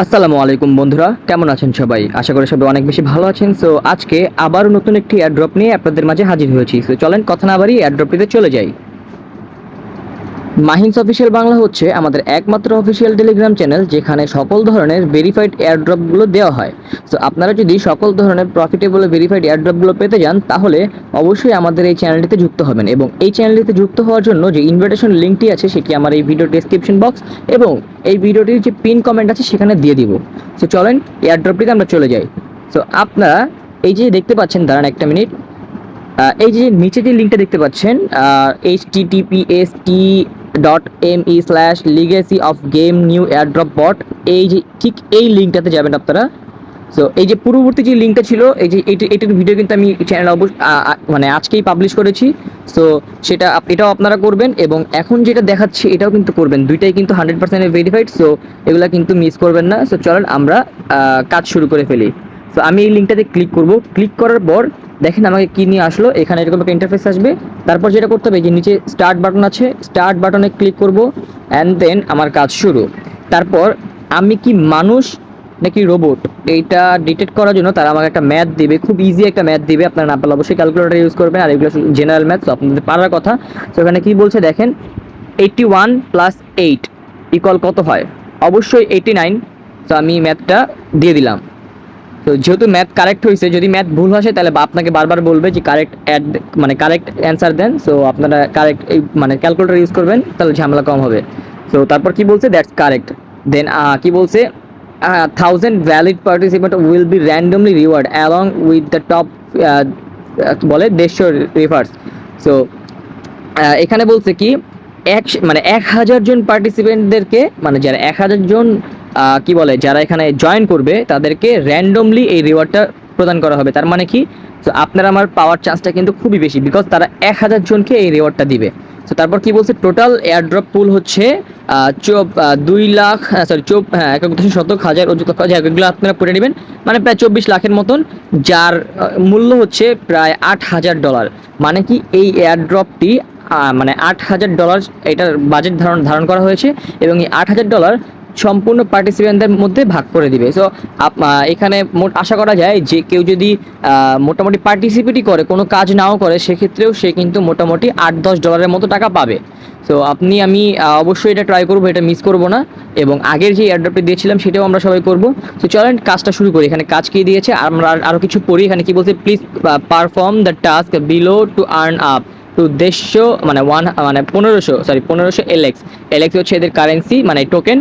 আসসালামু আলাইকুম বন্ধুরা, কেমন আছেন সবাই? আশা করি সবাই অনেক বেশি ভালো আছেন। সো আজকে আবারও নতুন একটি এয়ারড্রপ নিয়ে আপনাদের মাঝে হাজির হয়েছি। সো চলেন কথা না বাড়িয়ে এয়ারড্রপটিতে চলে যাই। মাহিন্স অফিসিয়াল বাংলা হচ্ছে আমাদের একমাত্র অফিসিয়াল টেলিগ্রাম চ্যানেল যেখানে সকল ধরনের ভেরিফাইড এয়ারড্রপগুলো দেওয়া হয়। সো আপনারা যদি সকল ধরনের প্রফিটেবল ভেরিফাইড এয়ারড্রপগুলো পেতে যান তাহলে অবশ্যই আমাদের এই চ্যানেলটিতে যুক্ত হবেন, এবং এই চ্যানেলটিতে যুক্ত হওয়ার জন্য যে ইনভিটেশন লিঙ্কটি আছে সেটি আমার এই ভিডিও ডেসক্রিপশন বক্স এবং এই ভিডিওটির যে পিন কমেন্ট আছে সেখানে দিয়ে দিব। সো চলেন এয়ারড্রপটিতে আমরা চলে যাই। সো আপনারা এই যে দেখতে পাচ্ছেন, দাঁড়ান একটা মিনিট, এই যে নিচে যে লিঙ্কটা দেখতে পাচ্ছেন https://legacy of game new airdrop bot, এই যে ঠিক এই লিঙ্কটাতে যাবেন আপনারা। সো এই যে পূর্ববর্তী যে লিঙ্কটা ছিল, এই যে এটার ভিডিও কিন্তু আমি চ্যানেল মানে আজকেই পাবলিশ করেছি। সো এটাও আপনারা করবেন, এবং এখন যেটা দেখাচ্ছি এটাও কিন্তু করবেন। দুইটাই কিন্তু 100% ভেরিফাইড। সো এগুলা কিন্তু মিস করবেন না। সো চলেন আমরা কাজ শুরু করে ফেলি। সো আমি এই লিঙ্কটাতে ক্লিক করব। ক্লিক করার পর দেখেন আমাকে কি নিয়ে আসলো, এখানে এরকম একটা ইন্টারফেস আসবে। তারপর যেটা করতে হবে, যে নিচে স্টার্ট বাটন আছে, স্টার্ট বাটনে ক্লিক করব অ্যান্ড দেন আমার কাজ শুরু। তারপর আমি কি মানুষ নাকি রোবট এইটা ডিটেক্ট করার জন্য তারা আমাকে একটা ম্যাথ দিবে, খুব ইজি একটা ম্যাথ দিবে। আপনারা না পারলে অবশ্যই ক্যালকুলেটর ইউজ করবেন, আর এগুলো জেনারেল ম্যাথ, তো আপনাদের পারার কথা। তো এখানে কি বলছে দেখেন, 81 + 8 ইকুয়াল কত হয়? অবশ্যই 89। তো আমি ম্যাথটা দিয়ে দিলাম। তো যেহেতু ম্যাথ কারেক্ট হয়েছে, যদি ম্যাথ ভুল আসে তাহলে আপনাকে বারবার বলবে যে কারেক্ট কারেক্ট অ্যান্সার দেন। সো আপনারা কারেক্ট এই ক্যালকুলেটর ইউজ করবেন, তাহলে ঝামেলা কম হবে। সো তারপর কি বলছে, দ্যাটস কারেক্ট। দেন কি বলছে, 1000 valid participant will be randomly reward along with the top কি বলে 150 রেফার্স। সো এখানে বলছে কি 1000 জন পার্টিসিপেন্টদেরকে, মানে যারা 1000 জন কি বলে যারা এখানে জয়েন করবে তাদেরকে র্যান্ডমলি এই রিওয়ার্ডটা প্রদান করা হবে। তার মানে কি, তো আপনার আমার পাওয়ার চান্সটা কিন্তু খুবই বেশি, বিকজ তারা 1000 জনকে এই রিওয়ার্ডটা দিবে। তো তারপর কি বলছে, টোটাল এয়ারড্রপ পুল হচ্ছে 2 লাখ, সরি 1,70,000 এগুলো আপনারা পড়ে নেবেন, মানে প্রায় 24 লাখের মতন, যার মূল্য হচ্ছে প্রায় $8,000। মানে কি এই এয়ারড্রপটি মানে $8,000 এটার বাজেট ধারণ করা হয়েছে, এবং এই $8,000 সম্পূর্ণ পার্টিসিপেন্টদের মধ্যে ভাগ করে দিবে। সো এখানে মোট আশা করা যায় যে কেউ যদি মোটামুটি পার্টিসিপেটই করে, কোনো কাজ নাও করে, সেক্ষেত্রেও সে কিন্তু মোটামুটি $8-10 মতো টাকা পাবে। সো আমি অবশ্যই এটা ট্রাই করবো, এটা মিস করবো না, এবং আগের যে এয়ারড্রপটি দিয়েছিলাম সেটাও আমরা সবাই করবো। তো চলেন কাজটা শুরু করি। এখানে কাজ কি দিয়েছে আমরা আরও কিছু পড়ি। এখানে কি বলছে, please perform the task below to earn up to 1500 LX হচ্ছে এদের কারেন্সি, মানে টোকেন।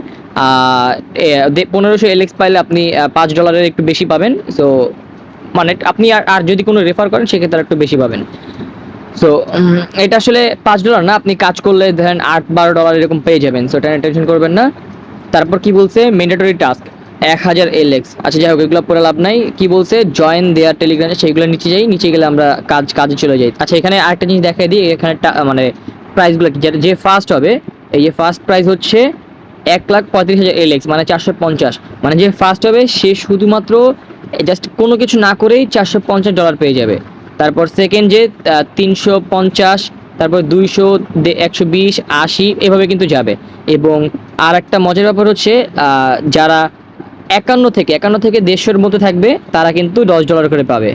1500 এলএক্স পাইলে আপনি $5 একটু বেশি পাবেন। সো মানে আপনি আর যদি কোনো রেফার করেন সেক্ষেত্রে একটু বেশি পাবেন। সো এটা আসলে $5 না, আপনি কাজ করলে ধরেন $8-12 এরকম পেয়ে যাবেন। সো এটা টেনশন করবেন না। তারপর কি বলছে, ম্যান্ডেটরি টাস্ক 1000 এলএক্স। আচ্ছা যাই হোক, এগুলো পরে লাভ নাই। কি বলছে, জয়েন দেয়ার টেলিগ্রামে, সেইগুলো নিচে যাই, নিচে গেলে আমরা কাজে চলে যাই। আচ্ছা এখানে আরেকটা জিনিস দেখাই দিই, এখানে মানে প্রাইসগুলো কি, যে ফার্স্ট হবে, এই যে ফার্স্ট প্রাইস হচ্ছে 1,35,000 এলএক্স, মানে 450। মানে যে ফার্স্ট হবে সে শুধুমাত্র জাস্ট কোনো কিছু না করেই $450 পেয়ে যাবে। তারপর সেকেন্ড যে 350, তারপর 200, 120, 80 এভাবে কিন্তু যাবে। এবং আর একটা মজার ব্যাপার হচ্ছে যারা 51 থেকে 150-র মধ্যে থাকবে তারা কিন্তু $10 করে পাবে।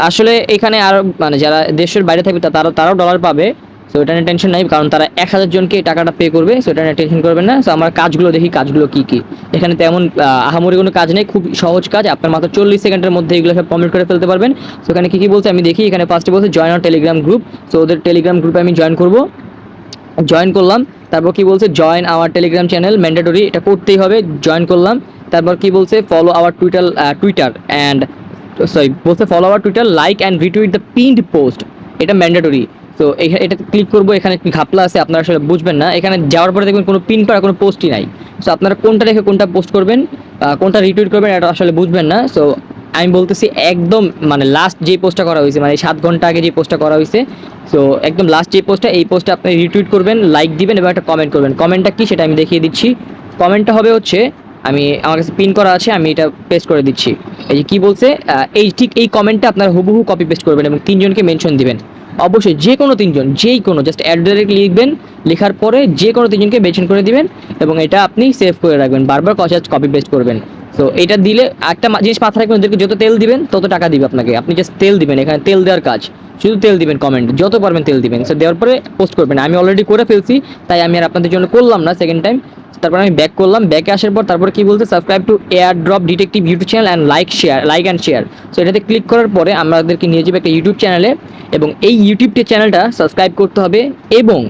আসলে এখানে আরও মানে যারা দেশের বাইরে থাকবে তারাও ডলার পাবে। সো এটা নিয়ে টেনশন নাই, কারণ তারা 1000 জনকে এই টাকাটা পে করবে। সো এটা নিয়ে টেনশন করবেন না। সো আমরা কাজগুলো দেখি, কাজগুলো কী কী। এখানে তেমন আহামরি কোনো কাজ নেই, খুব সহজ কাজ, আপনার মাত্র 40 সেকেন্ডের মধ্যে এগুলো সব কমপ্লিট করে ফেলতে পারবেন। সো এখানে কী বলছে আমি দেখি। এখানে ফার্স্টে বলছে join our Telegram group. So ওদের টেলিগ্রাম গ্রুপে আমি জয়েন করলাম। তারপর কি বলছে, join our Telegram channel mandatory, এটা করতেই হবে। জয়েন করলাম। তারপর কি বলছে, ফলো আওয়ার টুইটার অ্যান্ড বলছে follow our Twitter, like and retweet the pinned post, এটা ম্যান্ডেটরি। তো এটা ক্লিক করবো। এখানে কি ঘাপলা আছে আপনারা আসলে বুঝবেন না। এখানে যাওয়ার পরে দেখবেন কোনো পিন করা কোনো পোস্টই নাই। সো আপনারা কোনটা রেখে কোনটা পোস্ট করবেন, কোনটা রিটুইট করবেন, এটা আসলে বুঝবেন না। সো আমি বলতেছি একদম মানে লাস্ট যে পোস্টটা করা হয়েছে, মানে 7 ঘন্টা আগে যে পোস্টটা করা হয়েছে, সো একদম লাস্ট যে পোস্টটা, এই পোস্টটা আপনি রিটুইট করবেন, লাইক দিবেন এবং একটা কমেন্ট করবেন। কমেন্টটা কি সেটা আমি দেখিয়ে দিচ্ছি। কমেন্টটা হবে হচ্ছে, আমার কাছে পিন করা আছে, আমি এটা পেস্ট করে দিচ্ছি। এই যে কী বলছে, ঠিক এই কমেন্টটা আপনারা হুবহু কপি পেস্ট করবেন এবং 3 জনকে মেনশন দিবেন। অবশ্যই যে কোনো তিনজন, যেই কোনো জাস্ট অ্যাট লিখবেন, লেখার পরে যে কোনো তিনজনকে মেনশন করে দিবেন এবং এটা আপনি সেভ করে রাখবেন, বারবার কপি পেস্ট করবেন। তো এটা দিলে একটা জিনিস মাথায় রাখবেন, ওদেরকে যত তেল দিবেন তত টাকা দিবে আপনাকে, আপনি জাস্ট তেল দিবেন, এখানে তেল দেওয়ার কাজ, শুধু তেল দিবেন, কমেন্ট যত পারবেন তেল দিবেন। সো দেওয়ার পরে পোস্ট করবেন। আমি অলরেডি করে ফেলছি, তাই আমি আর আপনাদের জন্য করলাম না সেকেন্ড টাইম। তারপর আমি ব্যাক করলাম, ব্যাকে আসার পর তারপর কি বলতে, subscribe to air drop detective YouTube channel and like and share. So এটাতে ক্লিক করার পরে আমাদেরকে নিয়ে যাবে একটা ইউটিউব চ্যানেলে, এবং এই ইউটিউব চ্যানেলটা সাবস্ক্রাইব করতে হবে, এবং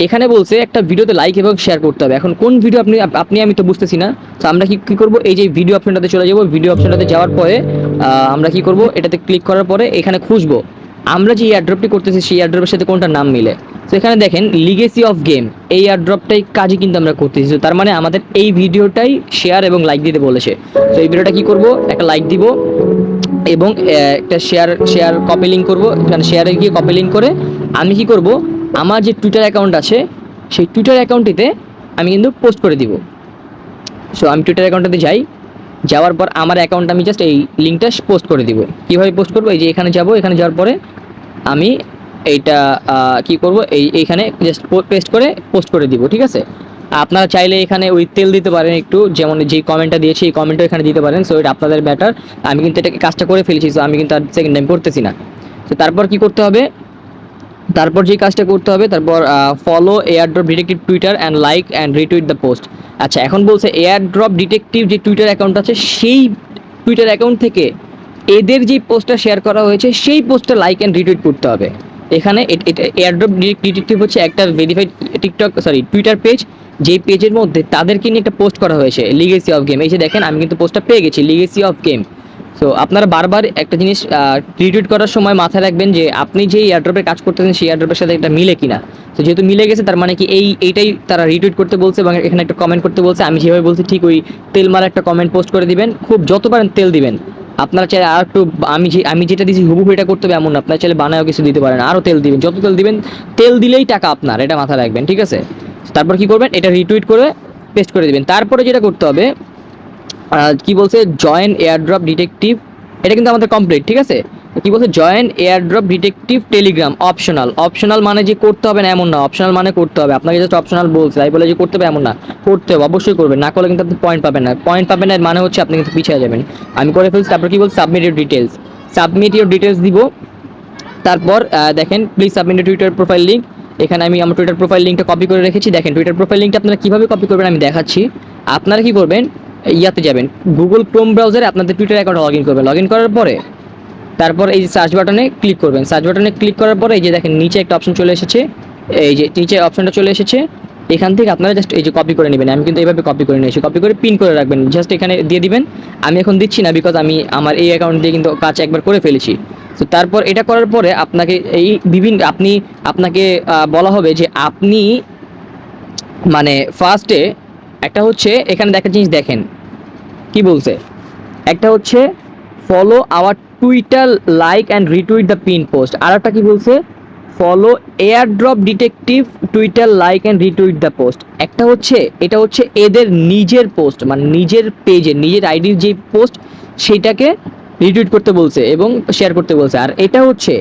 এখানে বলছে একটা ভিডিওতে লাইক এবং শেয়ার করতে হবে। এখন কোন ভিডিও আপনি আমি তো বুঝতেছি না। তো আমরা কি করব, এই যে ভিডিও অপশনটাতে চলে যাব, ভিডিও অপশনটাতে যাওয়ার পরে আমরা কি করব, এটাতে ক্লিক করার পরে এখানে খুঁজবো আমরা যে এয়ারড্রপটি করতেছি সেই এয়ারড্রপের সাথে কোনটা নাম মিলে। তো এখানে দেখেন লিগেসি অফ গেম, এই এয়ারড্রপটাই কাজই কিন্তু আমরা করতেছি। তো তার মানে আমাদের এই ভিডিওটাই শেয়ার এবং লাইক দিতে বলেছে। তো এই ভিডিওটা কি করব, একটা লাইক দিব এবং একটা শেয়ার কপি লিঙ্ক করবো, এখানে শেয়ারে গিয়ে কপি লিঙ্ক করে আমি কি করব, আমার যে টুইটার অ্যাকাউন্ট আছে সেই টুইটার অ্যাকাউন্টটিতে আমি কিন্তু পোস্ট করে দিব। সো আমি টুইটার অ্যাকাউন্টটাতে যাই, যাওয়ার পর আমার অ্যাকাউন্ট আমি জাস্ট এই লিঙ্কটা পোস্ট করে দিব। কীভাবে পোস্ট করবো, এই যে এখানে যাব, এখানে যাওয়ার পরে আমি এইটা কি করব, এইখানে জাস্ট পেস্ট করে পোস্ট করে দিব, ঠিক আছে। আপনারা চাইলে এখানে ওই তেল দিতে পারেন একটু, যেমন যেই কমেন্টটা দিয়েছি এই কমেন্টও এখানে দিতে পারেন। সো এটা আপনাদের ব্যাটার, আমি কিন্তু এটা কাজটা করে ফেলেছি, সো আমি কিন্তু আর সেকেন্ড টাইম করতেছি না। তো তারপর কি করতে হবে, তারপর যে কাজটা করতে হবে, তারপর follow airdrop detective Twitter and like and retweet the post. আচ্ছা, এখন বলছে এয়ারড্রপ ডিটেকটিভ যে টুইটার অ্যাকাউন্ট আছে সেই টুইটার অ্যাকাউন্ট থেকে এদের যে পোস্টটা শেয়ার করা হয়েছে সেই পোস্টটা লাইক অ্যান্ড রিটুইট করতে হবে। এখানে এটা এয়ারড্রপ ডিটেকটিভ হচ্ছে একটা ভেরিফাইড টুইটার পেজ, যেই পেজের মধ্যে তাদেরকে নিয়ে একটা পোস্ট করা হয়েছে লিগেসি অফ গেম। এই যে দেখেন আমি কিন্তু পোস্টটা পেয়ে গেছি, লিগেসি অফ গেম। সো আপনারা বারবার একটা জিনিস রিটুইট করার সময় মাথায় রাখবেন যে আপনি যে এয়ারড্রপে কাজ করতেছেন সেই এয়ারড্রপের সাথে এটা মিলে কিনা। তো যেহেতু মিলে গেছে তার মানে কি এইটাই তারা রিটুইট করতে বলছে এবং এখানে একটা কমেন্ট করতে বলছে। আমি যেভাবে বলছি ঠিক ওই তেল মারা একটা কমেন্ট পোস্ট করে দিবেন, খুব যত পারেন তেল দিবেন। আপনারা চাইলে আর একটু, আমি যেটা দিয়েছি হুবহু এটা করতে হবে এমন না, আপনারা চাইলে বানায়ও কিছু দিতে পারেন, আরও তেল দিবেন, যত তেল দিবেন তেল দিলেই টাকা আপনার, এটা মাথায় রাখবেন, ঠিক আছে। তারপর কি করবেন, এটা রিটুইট করে পেস্ট করে দিবেন। তারপরে যেটা করতে হবে, কি বলছে, জয়েন এয়ারড্রপ ডিটেকটিভ, এটা কিন্তু আমাদের কমপ্লিট, ঠিক আছে। কি বলছে, join airdrop detective Telegram optional মানে যে করতে হবে না এমন না, অপশনাল মানে করতে হবে। আপনাকে জাস্ট অপশনাল বলছে তাই বলে যে করতে হবে এমন না, করতে হবে, অবশ্যই করবেন, না করলে কিন্তু আপনি পয়েন্ট পাবেন না, মানে হচ্ছে আপনি কিন্তু পিছিয়ে যাবেন। আমি করে ফেলছি। তারপর কি বলছে, সাবমিট ইউর ডিটেলস দিব। তারপর দেখেন please submit Twitter profile link, এখানে আমি আমার টুইটার প্রোফাইল লিঙ্কটা কপি করে রেখেছি। দেখেন টুইটার প্রোফাইল লিঙ্কটা আপনারা কীভাবে কপি করবেন আমি দেখাচ্ছি। আপনারা কি করবেন, ইয়াতে যাবেন, গুগল ক্রোম ব্রাউজারে আপনাদের টুইটার অ্যাকাউন্ট লগ ইন করবেন। লগ ইন করার পরে তারপর এই যে সার্চ বাটনে ক্লিক করবেন। সার্চ বাটনে ক্লিক করার পরে এই যে দেখেন নিচে একটা অপশন চলে এসেছে, এই যে নিচে অপশনটা চলে এসেছে, এখান থেকে আপনারা জাস্ট এই যে কপি করে নেবেন। আমি কিন্তু এইভাবে কপি করে নিয়েছি, কপি করে পিন করে রাখবেন, জাস্ট এখানে দিয়ে দিবেন। আমি এখন দিচ্ছি না, বিকজ আমি আমার এই অ্যাকাউন্ট দিয়ে কিন্তু কাজ একবার করে ফেলেছি। তো তারপর এটা করার পরে আপনাকে এই আপনাকে বলা হবে যে আপনি মানে ফার্স্টে একটা হচ্ছে এখানে দেখার জিনিস দেখেন কি বলছে, একটা হচ্ছে follow our Twitter like and retweet the pin post, আর একটা কি বলছে, follow airdrop detective Twitter like and retweet the post. একটা হচ্ছে এটা হচ্ছে এদের নিজের পোস্ট, মানে নিজের পেজে নিজের আইডির যে পোস্ট সেইটাকে রিটুইট করতে বলছে এবং শেয়ার করতে বলছে। আর এটা হচ্ছে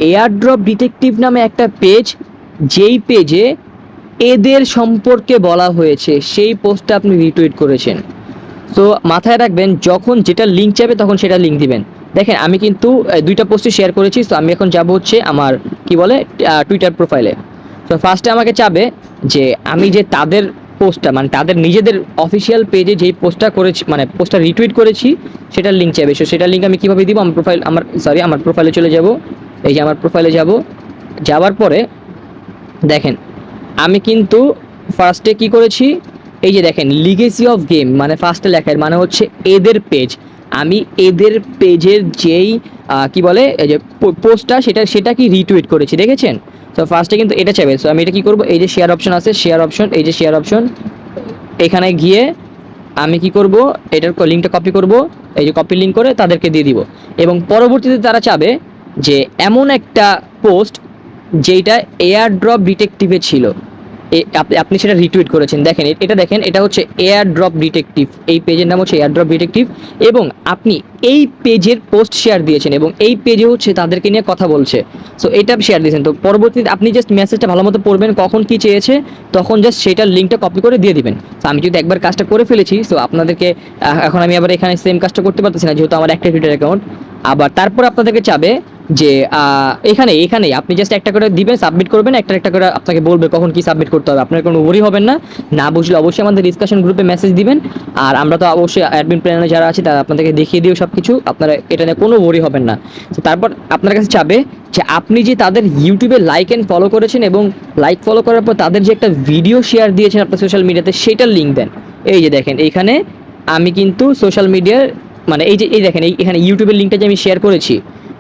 এয়ারড্রপ ডিটেকটিভ নামে একটা পেজ, যেই পেজে এদের সম্পর্কে বলা হয়েছে সেই পোস্টটা আপনি রিটুইট করেছেন। সো মাথায় রাখবেন যখন যেটা লিঙ্ক চাইবে তখন সেটা লিঙ্ক দিবেন। দেখেন আমি কিন্তু দুইটা পোস্টে শেয়ার করেছি। তো আমি এখন যাব হচ্ছে আমার কি বলে টুইটার প্রোফাইলে। তো ফার্স্টে আমাকে চাবে যে আমি যে তাদের পোস্টটা মানে তাদের নিজেদের অফিসিয়াল পেজে যেই পোস্টটা করেছি মানে পোস্টটা রিটুইট করেছি সেটার লিঙ্ক চাইবে। সো সেটার লিঙ্ক আমি কীভাবে দিব, আমার প্রোফাইলে চলে যাব। এই যে আমার প্রোফাইলে যাব, যাওয়ার পরে দেখেন আমি কিন্তু ফার্স্টে কি করেছি, এই যে দেখেন লিগেসি অফ গেম মানে ফার্স্টে লেখার মানে হচ্ছে এদের পেজ। আমি এদের পেজের যেই কি বলে এই যে পোস্টটা সেটা কি রিটুইট করেছি, দেখেছেন। তো ফার্স্টে কিন্তু এটা চাইবে। সো আমি এটা কি করব, এই যে শেয়ার অপশন আছে, এই যে শেয়ার অপশন, এখানে গিয়ে আমি কি করব, এটার লিঙ্কটা কপি করব, এই যে কপি লিঙ্ক করে তাদেরকে দিয়ে দিব। এবং পরবর্তীতে তারা চাবে যে এমন একটা পোস্ট যেইটা এয়ারড্রপ ডিটেকটিভে ছিল, আপনি সেটা রিটুইট করেছেন। দেখেন এটা দেখেন, এটা হচ্ছে এয়ার ড্রপ ডিটেকটিভ, এই পেজের নাম হচ্ছে এয়ার ড্রপ ডিটেকটিভ, এবং আপনি এই পেজের পোস্ট শেয়ার দিয়েছেন এবং এই পেজে হচ্ছে তাদেরকে নিয়ে কথা বলছে। সো এটা শেয়ার দিয়েছেন, তো পরবর্তীতে আপনি জাস্ট মেসেজটা ভালো মতো পড়বেন, কখন কি চেয়েছে তখন জাস্ট সেটার লিঙ্কটা কপি করে দিয়ে দিবেন। তো আমি যদি একবার কাজটা করে ফেলেছি, সো আপনাদেরকে এখন আমি আবার এখানে সেম কাজটা করতে পারতেছি না যেহেতু আমার একটা টুইটার অ্যাকাউন্ট। আবার তারপর আপনাদেরকে চাবে যে এখানে এখানে আপনি জাস্ট একটা করে দিবেন, সাবমিট করবেন, একটা করে আপনাকে বলবে কখন কি সাবমিট করতে হবে। আপনার কোনো ওয়ারি হবেন না, না বুঝলে অবশ্যই আমাদের ডিসকাশন গ্রুপে মেসেজ দিবেন, আর আমরা তো অবশ্যই অ্যাডমিন প্ল্যানে যারা আছে তারা আপনাদেরকে দেখিয়ে দিও সব কিছু, আপনারা এটা নিয়ে কোনো ওয়ারি হবেন না। তো তারপর আপনার কাছে চাবে যে আপনি যে তাদের ইউটিউবে লাইক অ্যান্ড ফলো করেছেন এবং লাইক ফলো করার পর তাদের যে একটা ভিডিও শেয়ার দিয়েছেন আপনার সোশ্যাল মিডিয়াতে, সেটার লিঙ্ক দেন। এই যে দেখেন এইখানে আমি কিন্তু সোশ্যাল মিডিয়ার মানে এই দেখেন এখানে ইউটিউবের লিঙ্কটা যে আমি শেয়ার করেছি,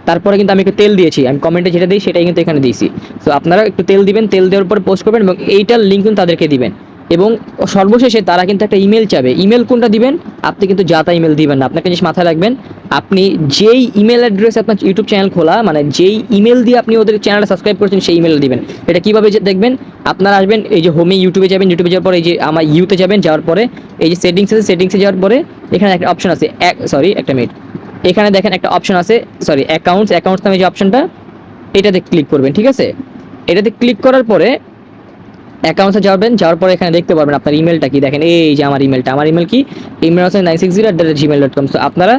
তারপরে কিন্তু আমি একটু তেল দিয়েছি, আমি কমেন্টে যেটা দিই সেটাই কিন্তু এখানে দিয়েছি। সো আপনারা একটু তেল দিবেন, তেল দেওয়ার পর পোস্ট করবেন এবং এইটার লিঙ্ক কিন্তু তাদেরকে দিবেন। এবং সর্বশেষে তারা কিন্তু একটা ইমেল চাবে, ইমেল কোনটা দিবেন, আপনি কিন্তু যা তা ইমেল দিবেন না। আপনাকে জিনিস মাথায় রাখবেন, আপনি যেই ইমেল অ্যাড্রেস আপনার ইউটিউব চ্যানেল খোলা, মানে যেই ইমেল দিয়ে আপনি ওদের চ্যানেলটা সাবস্ক্রাইব করেছেন সেই ইমেল দিবেন। এটা কীভাবে দেখবেন, আপনারা আসবেন এই যে হোমে, ইউটিউবে যাবেন, ইউটিউবে যাওয়ার পরে এই যে আমার ইউতে যাবেন, যাওয়ার পরে এই যে সেটিংস আছে, সেটিংসে যাওয়ার পরে এখানে একটা অপশন আছে, একটা মিনিট, এখানে দেখেন একটা অপশন আছে, অ্যাকাউন্টস নামে যে অপশনটা, এটাতে ক্লিক করবেন। ঠিক আছে, এটাতে ক্লিক করার পরে অ্যাকাউন্টসে যাবেন, যাওয়ার পরে এখানে দেখতে পারবেন আপনার ইমেলটা কি। দেখেন এই যে আমার ইমেল কি, ইমেল হচ্ছে 960@gmail.com। সো আপনারা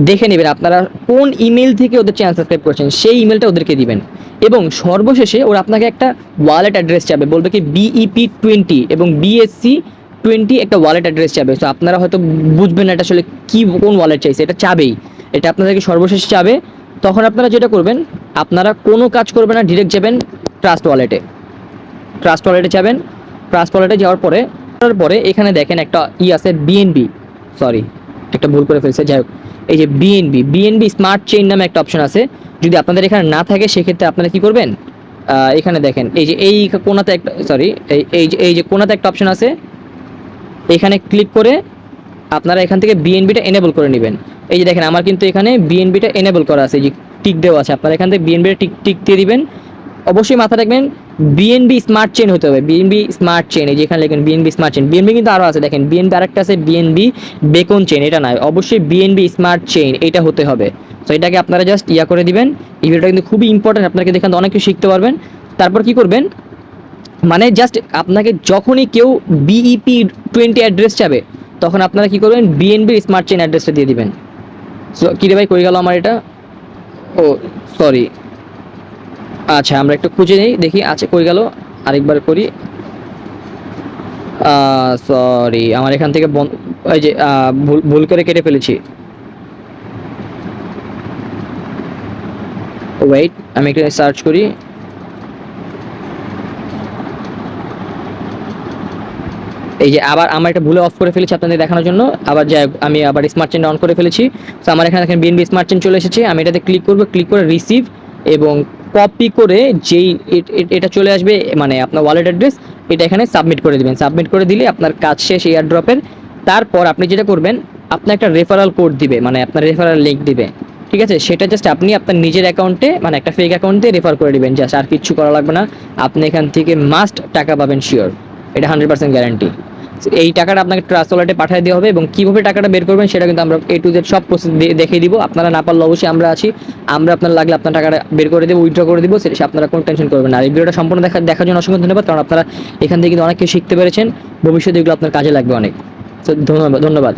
দেখে নেবেন আপনারা কোন ইমেল থেকে ওদের চ্যানেল সাবস্ক্রাইব করছেন, সেই ইমেলটা ওদেরকে দিবেন। এবং সর্বশেষে ওরা আপনাকে একটা ওয়ালেট অ্যাড্রেস চাবে, বলবে কি BEP20 এবং BSC20 একটা ওয়ালেট অ্যাড্রেস চাবে। সো আপনারা হয়তো বুঝবেন না এটা আসলে কি, কোন ওয়ালেট চাইছে, এটা চাবেই, এটা আপনাদেরকে সর্বশেষে চাবে। তখন আপনারা যেটা করবেন, আপনারা কোনো কাজ করবেন না, ডিরেক্ট যাবেন ট্রাস্ট ওয়ালেটে যাবেন। ট্রাস্ট ওয়ালেটে যাওয়ার পরে এখানে দেখেন একটা আছে বিএনবি, একটা ভুল করে ফেলছে, যাই হোক, এই যে বিএনবি স্মার্ট চেইন নামে একটা অপশন আছে। যদি আপনাদের এখানে না থাকে সেক্ষেত্রে আপনারা কি করবেন, এখানে দেখেন এই যে এই কোণাতে একটা এই যে কোণাতে একটা অপশন আছে, এখানে ক্লিক করে আপনারা এখান থেকে বিএনবিটা এনেবল করে নেবেন। এই যে দেখেন আমার কিন্তু এখানে বিএনবিটা এনেবল করা আছে, যে টিক দেওয়া আছে, আপনারা এখান থেকে বিএনবিটা টিক দিয়ে দিবেন। অবশ্যই মাথা রাখবেন বিএনবি স্মার্ট চেইন হতে হবে, বিএনবি স্মার্ট চেইন, এই যেখানে লিখবেন বিএনবি স্মার্ট চেইন। বিএনবি কিন্তু আরও আছে, দেখেন বিএনবি আরেকটা আছে বিএনবি বেকন চেইন, এটা নয়, অবশ্যই বিএনবি স্মার্ট চেইন এটা হতে হবে। তো এটাকে আপনারা জাস্ট করে দিবেন। এই ভিডিওটা কিন্তু খুবই ইম্পর্টেন্ট, আপনাকে দেখেন অনেক কিছু শিখতে পারবেন। তারপর কি করবেন, মানে জাস্ট আপনাকে যখনই কেউ BEP20 অ্যাড্রেস চাবে তখন আপনারা কি করবেন, বিএনবি স্মার্ট চেইন অ্যাড্রেসটা দিয়ে দিবেন। সো কী রে ভাই, করে গেল আমার এটা, ও সরি, আচ্ছা আমরা একটু খুঁজে নিই দেখি, আচ্ছা কই গেল, আরেকবার করি, সরি আমার এখান থেকে ওই যে ভুল করে কেটে ফেলেছি, ওয়েট আমি একটু সার্চ করি। এই যে আবার আমার একটা ভুলে অফ করে ফেলেছি আপনাদের দেখানোর জন্য, আবার যাই আমি আবার স্মার্ট চেইন অন করে ফেলেছি। তো আমার এখানে দেখেন বিএনবি স্মার্ট চেইন চলে এসেছে, আমি এটাতে ক্লিক করব, ক্লিক করে রিসিভ এবং কপি করে যেই এটা চলে আসবে মানে আপনার ওয়ালেট অ্যাড্রেস, এটা এখানে সাবমিট করে দেবেন। সাবমিট করে দিলে আপনার কাজ শেষ এয়ার ড্রপের। তারপর আপনি যেটা করবেন, আপনার একটা রেফারাল কোড দিবে, মানে আপনার রেফারাল লিঙ্ক দিবে, ঠিক আছে, সেটা জাস্ট আপনি আপনার নিজের অ্যাকাউন্টে মানে একটা ফেক অ্যাকাউন্ট দিয়ে রেফার করে দিবেন, জাস্ট আর কিচ্ছু করা লাগবে না। আপনি এখান থেকে মাস্ট টাকা পাবেন শিওর, এটা 100% গ্যারান্টি। এই টাকাটা আপনাকে ট্রাস্ট ওয়ালেটে পাঠিয়ে দেওয়া হবে এবং কীভাবে টাকাটা বের করবেন সেটা কিন্তু আমরা A to Z সব প্রসেস দেখিয়ে দিব। আপনারা না পারলে অবশ্যই আমরা আছি, আমরা আপনার লাগলে আপনার টাকাটা বের করে দেবো, উইথড্র করে দেবো, সেটা আপনারা কোনো টেনশন করবেন না। আর এই ভিডিওটা সম্পূর্ণ দেখার জন্য অসংখ্য ধন্যবাদ, কারণ আপনারা এখান থেকে কিন্তু অনেক কিছু শিখতে পেরেছেন, ভবিষ্যতে এগুলো আপনার কাজে লাগবে অনেক। তো ধন্যবাদ।